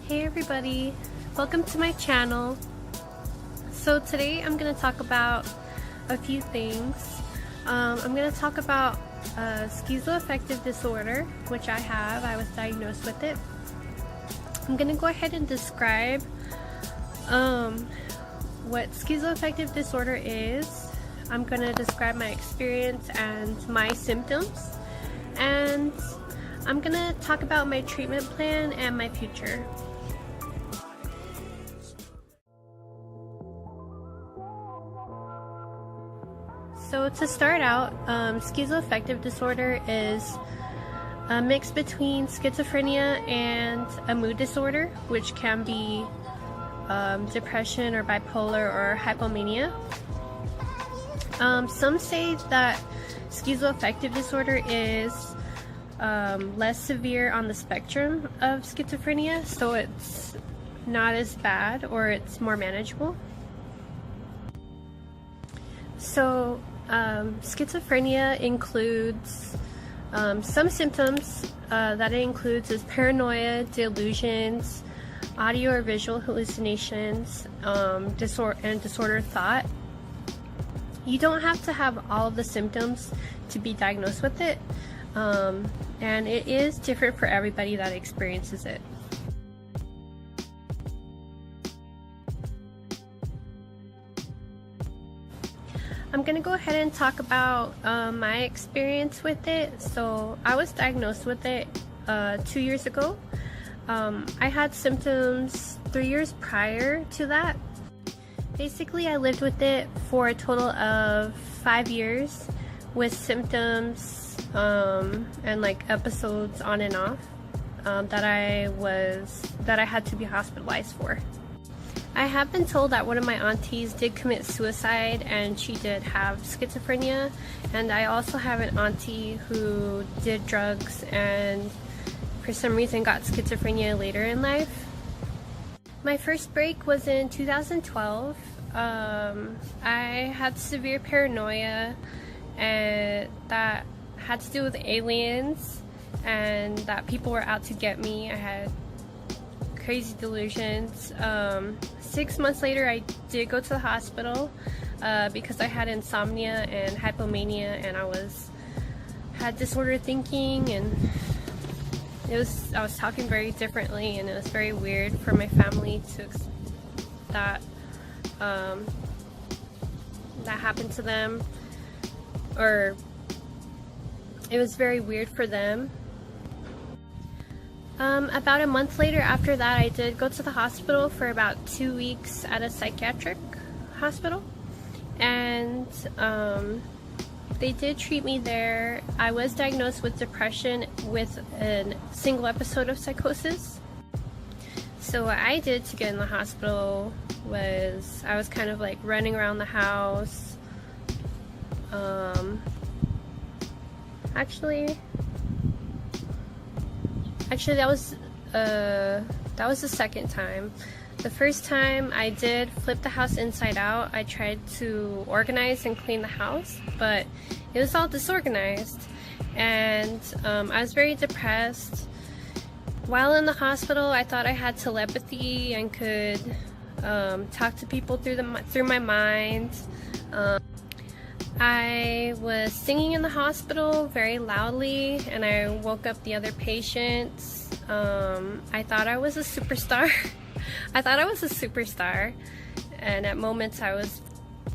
Hey everybody, welcome to my channel. So today I'm going to talk about a few things. I'm going to talk about schizoaffective disorder, which I have. I was diagnosed with it. I'm going to go ahead and describe what schizoaffective disorder is. I'm going to describe my experience and my symptoms, and I'm going to talk about my treatment plan and my future. So to start out, schizoaffective disorder is a mix between schizophrenia and a mood disorder, which can be depression or bipolar or hypomania. Some say that schizoaffective disorder is less severe on the spectrum of schizophrenia, so it's not as bad, or it's more manageable. So schizophrenia includes some symptoms that it includes is paranoia, delusions, audio or visual hallucinations, and disordered thought. You don't have to have all of the symptoms to be diagnosed with it, and it is different for everybody that experiences it. I'm going to go ahead and talk about my experience with it. So I was diagnosed with it 2 years ago. I had symptoms 3 years prior to that. Basically, I lived with it for a total of 5 years with symptoms and like episodes on and off that I had to be hospitalized for. I have been told that one of my aunties did commit suicide and she did have schizophrenia, and I also have an auntie who did drugs and for some reason got schizophrenia later in life. My first break was in 2012. I had severe paranoia, and that had to do with aliens and that people were out to get me. I had crazy delusions. 6 months later, I did go to the hospital because I had insomnia and hypomania, and I had disordered thinking, and I was talking very differently, and it was very weird for my family to that happened to them, or it was very weird for them. About a month later after that, I did go to the hospital for about 2 weeks at a psychiatric hospital, and they did treat me there. I was diagnosed with depression with a single episode of psychosis. So what I did to get in the hospital was I was kind of like running around the house. Actually, that was the second time. The first time I did flip the house inside out. I tried to organize and clean the house, but it was all disorganized, and I was very depressed. While in the hospital, I thought I had telepathy and could talk to people through my mind. I was singing in the hospital very loudly, and I woke up the other patients. I thought I was a superstar. And at moments I was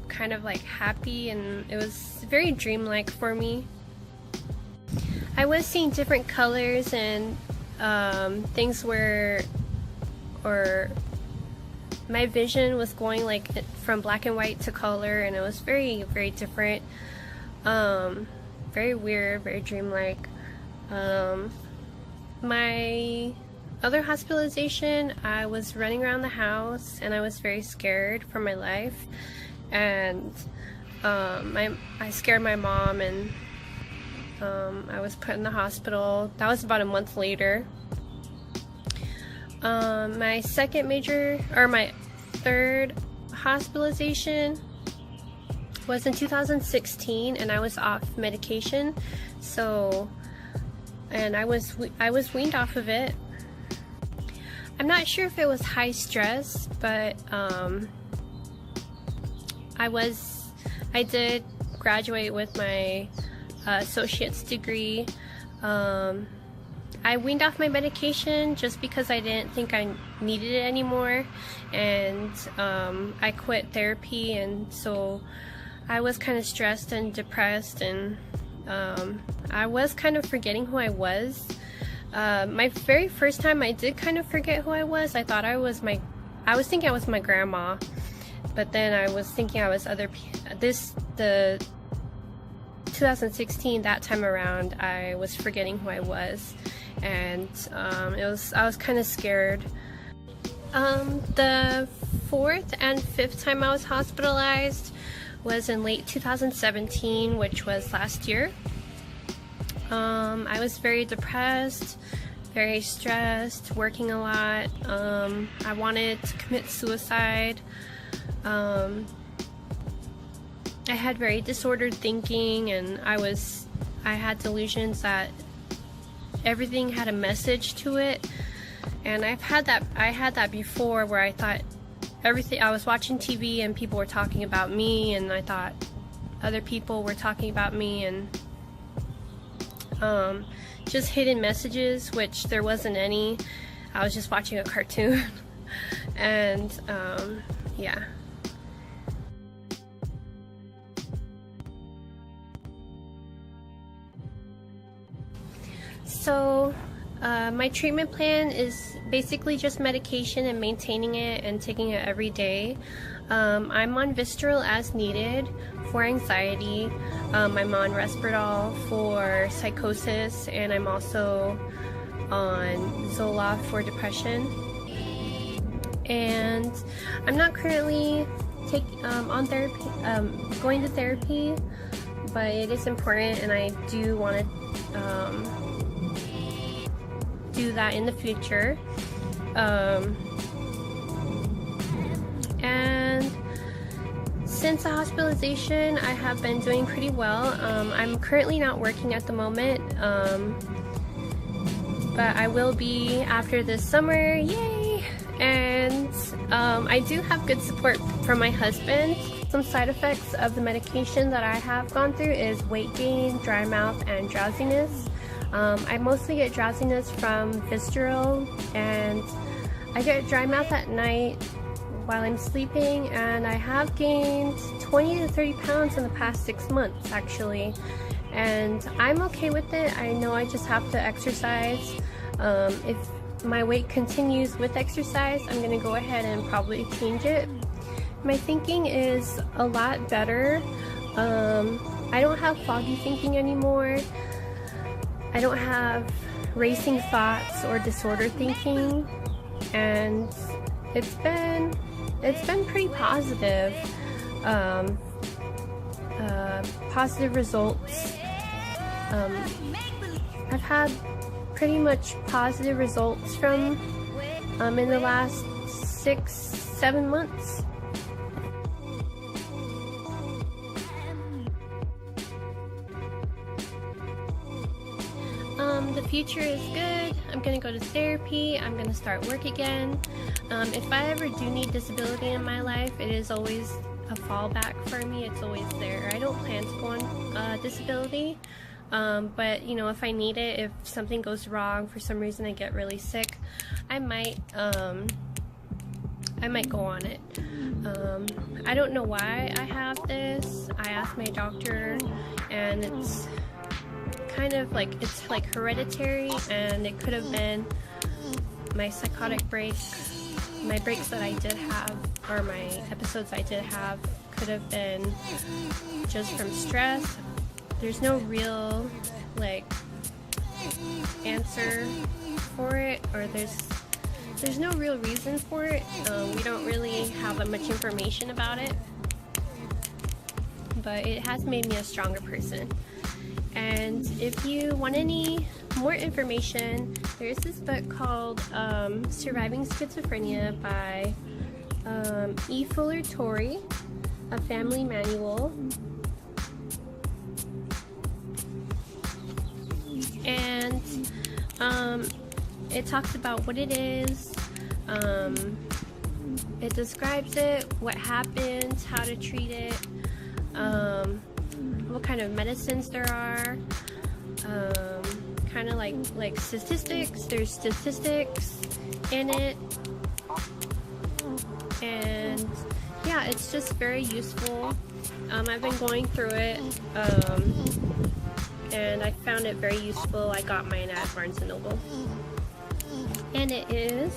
kind of like happy, and it was very dreamlike for me. I was seeing different colors and things or my vision was going like from black and white to color, and it was very, very different. Very weird, very dreamlike. My other hospitalization, I was running around the house and I was very scared for my life, and I scared my mom, and I was put in the hospital. That was about a month later. My third hospitalization was in 2016, and I was off medication, and I was weaned off of it. I'm not sure if it was high stress, but I did graduate with my associate's degree. I weaned off my medication just because I didn't think I needed it anymore, and I quit therapy, and so I was kind of stressed and depressed, and I was kind of forgetting who I was. My very first time I did kind of forget who I was. I was thinking I was my grandma, but then I was thinking I was the 2016, that time around, I was forgetting who I was, and I was kind of scared. The 4th and 5th time I was hospitalized was in late 2017, which was last year. I was very depressed, very stressed, working a lot. I wanted to commit suicide. I had very disordered thinking, and I had delusions that everything had a message to it. And I had that before, where I thought I was watching TV and people were talking about me, and I thought other people were talking about me, and just hidden messages, which there wasn't any. I was just watching a cartoon. And yeah. So my treatment plan is basically just medication and maintaining it and taking it every day. I'm on Visceral as needed for anxiety. I'm on Risperdal for psychosis, and I'm also on Zoloft for depression. And I'm not currently on therapy, going to therapy, but it is important, and I do want to do that in the future. And since the hospitalization, I have been doing pretty well. I'm currently not working at the moment, but I will be after this summer. Yay! And I do have good support from my husband. Some side effects of the medication that I have gone through is weight gain, dry mouth, and drowsiness. I mostly get drowsiness from Visceral, and I get dry mouth at night while I'm sleeping, and I have gained 20 to 30 pounds in the past 6 months actually, and I'm okay with it. I know I just have to exercise. If my weight continues with exercise, I'm gonna go ahead and probably change it. My thinking is a lot better. I don't have foggy thinking anymore. I don't have racing thoughts or disordered thinking, and it's been pretty positive. Positive results. I've had pretty much positive results from in the last 6-7 months. The future is good. I'm gonna go to therapy. I'm gonna start work again. If I ever do need disability in my life, it is always a fallback for me. It's always there. I don't plan to go on disability, but you know, if I need it, if something goes wrong for some reason, I get really sick, I might go on it. I don't know why I have this. I asked my doctor, and it's kind of like, it's like hereditary, and it could have been my psychotic breaks. My breaks that I did have, or my episodes I did have, could have been just from stress. There's no real like answer for it, or there's no real reason for it. We don't really have that much information about it, but it has made me a stronger person. And if you want any more information, there's this book called Surviving Schizophrenia by E. Fuller Torrey, a family manual. And it talks about what it is, It describes it, what happens, how to treat it, what kind of medicines there are, kind of like statistics. There's statistics in it, and yeah, it's just very useful. I've been going through it, and I found it very useful. I got mine at Barnes & Noble, and it is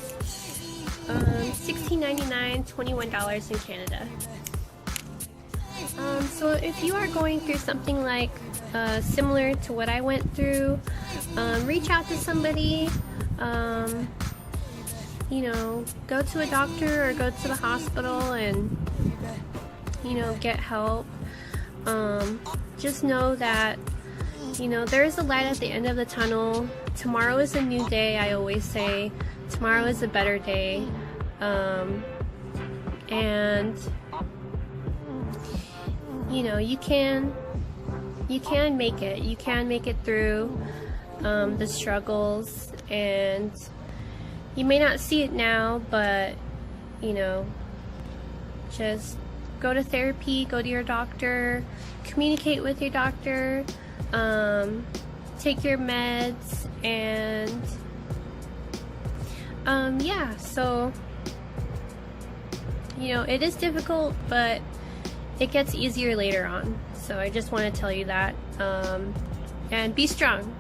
$16.99, $21 in Canada. So if you are going through something like similar to what I went through, reach out to somebody. You know, go to a doctor or go to the hospital and, you know, get help. Just know that, you know, there is a light at the end of the tunnel. Tomorrow is a new day. I always say tomorrow is a better day. And you know, you can make it. You can make it through the struggles, and you may not see it now, but you know, just go to therapy, go to your doctor, communicate with your doctor, take your meds, and yeah, so you know, it is difficult, but it gets easier later on. So I just want to tell you that, and be strong.